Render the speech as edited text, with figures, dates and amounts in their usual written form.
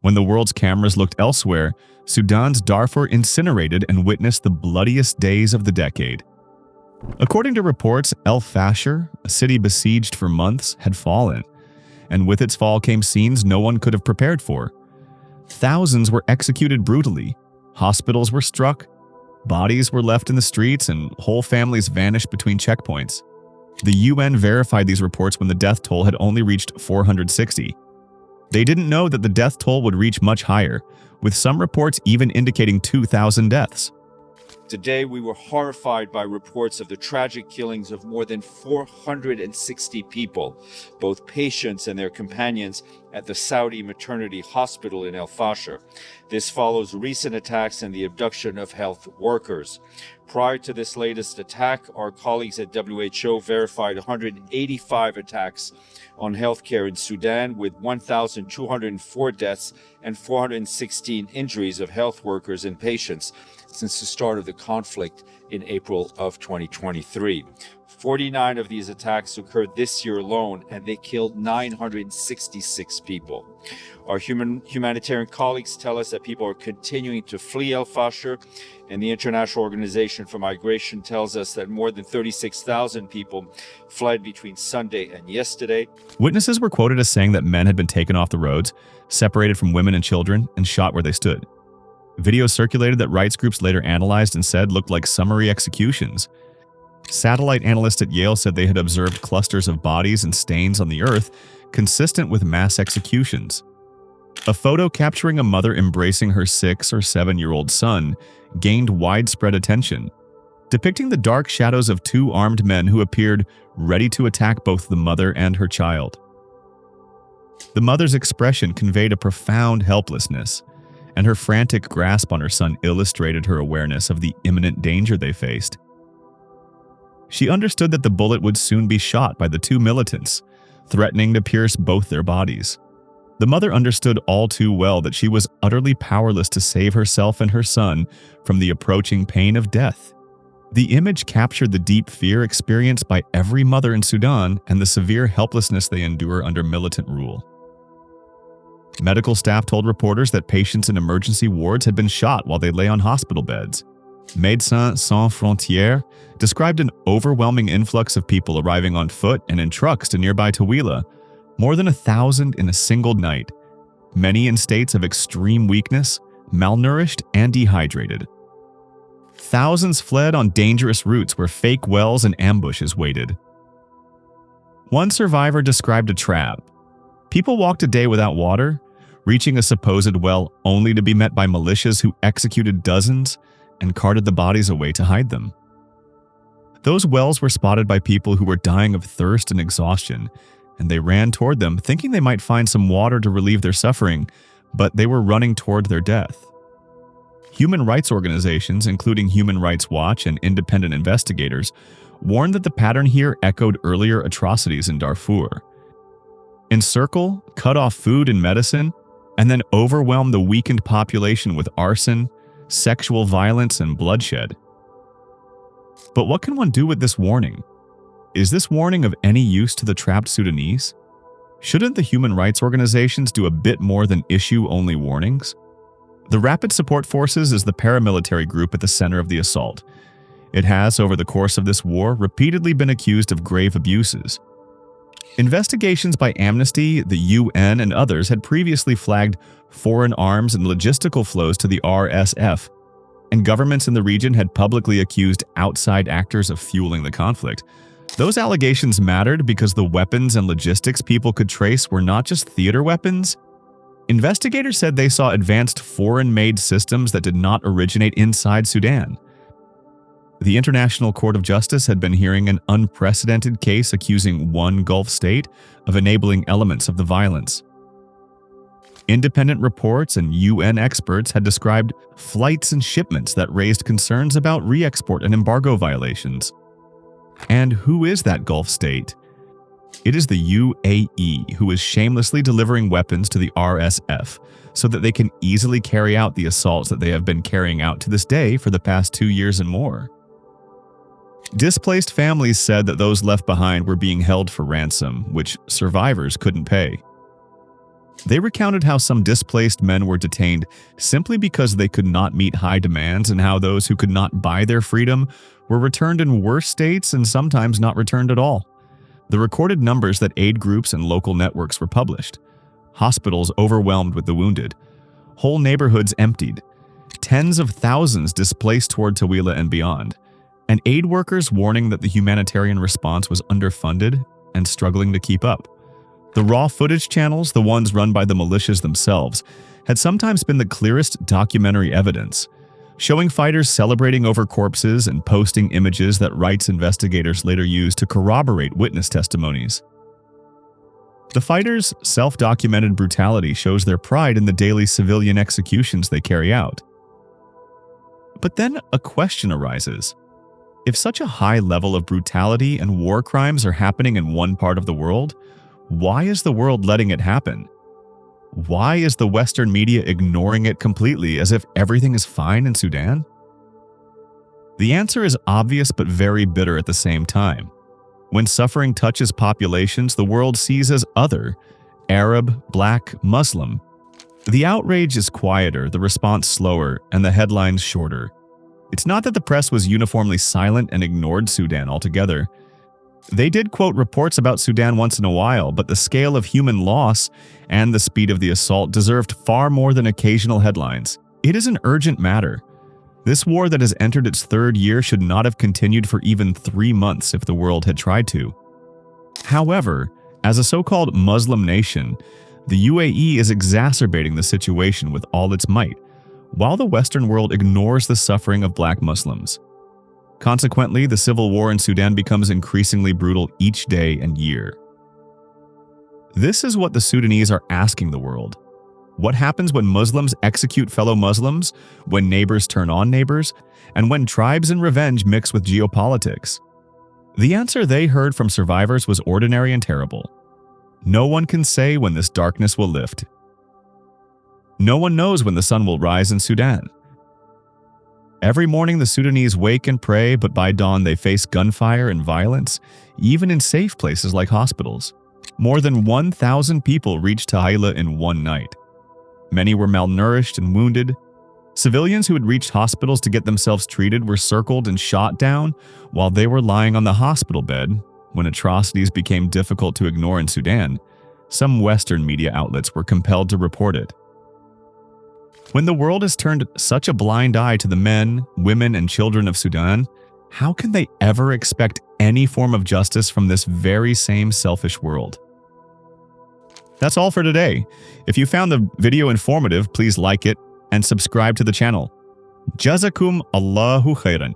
When the world's cameras looked elsewhere, Sudan's Darfur incinerated and witnessed the bloodiest days of the decade. According to reports, El Fasher, a city besieged for months, had fallen, and with its fall came scenes no one could have prepared for. Thousands were executed brutally, hospitals were struck, bodies were left in the streets, and whole families vanished between checkpoints. The UN verified these reports when the death toll had only reached 460. They didn't know that the death toll would reach much higher, with some reports even indicating 2,000 deaths. Today, we were horrified by reports of the tragic killings of more than 460 people, both patients and their companions, at the Saudi Maternity Hospital in El Fasher. This follows recent attacks and the abduction of health workers. Prior to this latest attack, our colleagues at WHO verified 185 attacks on healthcare in Sudan, with 1,204 deaths and 416 injuries of health workers and patients since the start of the conflict in April of 2023. 49 of these attacks occurred this year alone, and they killed 966 people. Our humanitarian colleagues tell us that people are continuing to flee El Fasher, and the International Organization for Migration tells us that more than 36,000 people fled between Sunday and yesterday. Witnesses were quoted as saying that men had been taken off the roads, separated from women and children, and shot where they stood. Videos circulated that rights groups later analyzed and said looked like summary executions. Satellite analysts at Yale said they had observed clusters of bodies and stains on the earth consistent with mass executions. A photo capturing a mother embracing her 6- or 7-year-old son gained widespread attention, depicting the dark shadows of two armed men who appeared ready to attack both the mother and her child. The mother's expression conveyed a profound helplessness, and her frantic grasp on her son illustrated her awareness of the imminent danger they faced. She understood that the bullet would soon be shot by the two militants, threatening to pierce both their bodies. The mother understood all too well that she was utterly powerless to save herself and her son from the approaching pain of death. The image captured the deep fear experienced by every mother in Sudan and the severe helplessness they endure under militant rule. Medical staff told reporters that patients in emergency wards had been shot while they lay on hospital beds. Médecins Sans Frontières described an overwhelming influx of people arriving on foot and in trucks to nearby Tawila, more than 1,000 in a single night, many in states of extreme weakness, malnourished, and dehydrated. Thousands fled on dangerous routes where fake wells and ambushes waited. One survivor described a trap. People walked a day without water, reaching a supposed well only to be met by militias who executed dozens and carted the bodies away to hide them. Those wells were spotted by people who were dying of thirst and exhaustion, and they ran toward them thinking they might find some water to relieve their suffering, but they were running toward their death. Human rights organizations, including Human Rights Watch and independent investigators, warned that the pattern here echoed earlier atrocities in Darfur. Encircle, cut off food and medicine, and then overwhelm the weakened population with arson, sexual violence, and bloodshed. But what can one do with this warning? Is this warning of any use to the trapped Sudanese? Shouldn't the human rights organizations do a bit more than issue only warnings? The Rapid Support Forces is the paramilitary group at the center of the assault. It has, over the course of this war, repeatedly been accused of grave abuses. Investigations by Amnesty, the UN, and others had previously flagged foreign arms and logistical flows to the RSF, and governments in the region had publicly accused outside actors of fueling the conflict. Those allegations mattered because the weapons and logistics people could trace were not just theater weapons. Investigators said they saw advanced foreign-made systems that did not originate inside Sudan. The International Court of Justice had been hearing an unprecedented case accusing one Gulf state of enabling elements of the violence. Independent reports and UN experts had described flights and shipments that raised concerns about re-export and embargo violations. And who is that Gulf state? It is the UAE, who is shamelessly delivering weapons to the RSF so that they can easily carry out the assaults that they have been carrying out to this day for the past 2 years and more. Displaced families said that those left behind were being held for ransom, which survivors couldn't pay. They recounted how some displaced men were detained simply because they could not meet high demands, and how those who could not buy their freedom were returned in worse states and sometimes not returned at all. The recorded numbers that aid groups and local networks were published. Hospitals overwhelmed with the wounded. Whole neighborhoods emptied. Tens of thousands displaced toward Tawila and beyond. And aid workers warning that the humanitarian response was underfunded and struggling to keep up. The raw footage channels, the ones run by the militias themselves, had sometimes been the clearest documentary evidence, showing fighters celebrating over corpses and posting images that rights investigators later used to corroborate witness testimonies. The fighters' self-documented brutality shows their pride in the daily civilian executions they carry out. But then a question arises. If such a high level of brutality and war crimes are happening in one part of the world, why is the world letting it happen? Why is the Western media ignoring it completely, as if everything is fine in Sudan? The answer is obvious but very bitter at the same time. When suffering touches populations the world sees as other, Arab, Black, Muslim, the outrage is quieter, the response slower, and the headlines shorter. It's not that the press was uniformly silent and ignored Sudan altogether. They did quote reports about Sudan once in a while, but the scale of human loss and the speed of the assault deserved far more than occasional headlines. It is an urgent matter. This war that has entered its third year should not have continued for even 3 months if the world had tried to. However, as a so-called Muslim nation, the UAE is exacerbating the situation with all its might, while the Western world ignores the suffering of Black Muslims. Consequently, the civil war in Sudan becomes increasingly brutal each day and year. This is what the Sudanese are asking the world. What happens when Muslims execute fellow Muslims, when neighbors turn on neighbors, and when tribes and revenge mix with geopolitics? The answer they heard from survivors was ordinary and terrible. No one can say when this darkness will lift. No one knows when the sun will rise in Sudan. Every morning the Sudanese wake and pray, but by dawn they face gunfire and violence, even in safe places like hospitals. More than 1,000 people reached Tawila in one night. Many were malnourished and wounded. Civilians who had reached hospitals to get themselves treated were circled and shot down while they were lying on the hospital bed. When atrocities became difficult to ignore in Sudan, some Western media outlets were compelled to report it. When the world has turned such a blind eye to the men, women, and children of Sudan, how can they ever expect any form of justice from this very same selfish world? That's all for today. If you found the video informative, please like it and subscribe to the channel. Jazakum Allahu khairan.